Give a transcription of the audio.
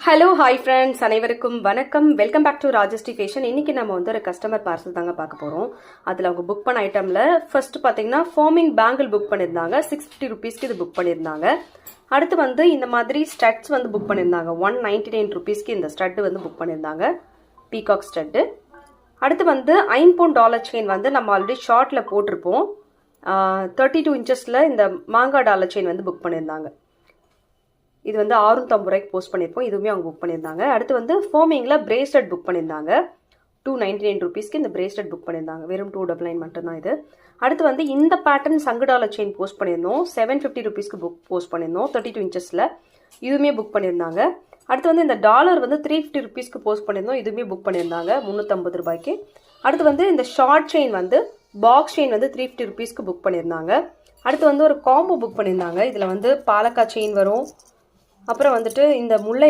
Hello hi friends, அனைவருக்கும் வணக்கம். Welcome back to Rajashree fashion. இன்னைக்கு நம்ம வந்து ஒரு கஸ்டமர் பார்சல் தாங்க பார்க்க போகிறோம். அதில் அவங்க புக் பண்ண ஐட்டமில் ஃபர்ஸ்ட் பார்த்தீங்கன்னா ஃபார்மிங் பேங்கிள் புக் பண்ணியிருந்தாங்க. 650 ருபீஸ்க்கு இது புக் பண்ணியிருந்தாங்க. அடுத்து வந்து இந்த மாதிரி ஸ்டட்ஸ் வந்து புக் பண்ணியிருந்தாங்க. 199 ருபீஸ்க்கு இந்த ஸ்டட்டு வந்து புக் பண்ணியிருந்தாங்க, பீகாக் ஸ்டட்டு. அடுத்து வந்து $5 செயின் வந்து நம்ம ஆல்ரெடி ஷார்ட்டில் போட்டிருப்போம். 32 இன்ச்சஸில் இந்த மாங்காய் டாலர் செயின் வந்து புக் பண்ணியிருந்தாங்க. இது வந்து 650 ரூபாய்க்கு போஸ்ட் பண்ணியிருப்போம். இதுவுமே அவங்க புக் பண்ணியிருந்தாங்க. அடுத்து வந்து ஃபோமிங்கில் பிரேஸ்லெட் புக் பண்ணியிருந்தாங்க. 299 ருபீஸ்க்கு இந்த பிரேஸ்லெட் புக் பண்ணியிருந்தாங்க. வெறும் 299 மட்டும்தான் இது. அடுத்து வந்து இந்த பேட்டர்ன் சங்கு டாலர் செயின் போஸ்ட் பண்ணியிருந்தோம். 750 ருபீஸ்க்கு போஸ்ட் பண்ணியிருந்தோம், 32 இன்ச்சஸில். இதுவுமே புக் பண்ணியிருந்தாங்க. அடுத்து வந்து இந்த டாலர் வந்து 350 ருபீஸ்க்கு போஸ்ட் பண்ணியிருந்தோம். இதுவுமே புக் பண்ணியிருந்தாங்க 350 ரூபாய்க்கு. அடுத்து வந்து இந்த ஷார்ட் செயின் வந்து பாக்ஸ் செயின் வந்து 350 ருபீஸ்க்கு புக் பண்ணியிருந்தாங்க. அடுத்து வந்து ஒரு காம்போ புக் பண்ணியிருந்தாங்க. இதில் வந்து பாலக்காய் செயின் வரும். அப்புறம் வந்துட்டு இந்த முல்லை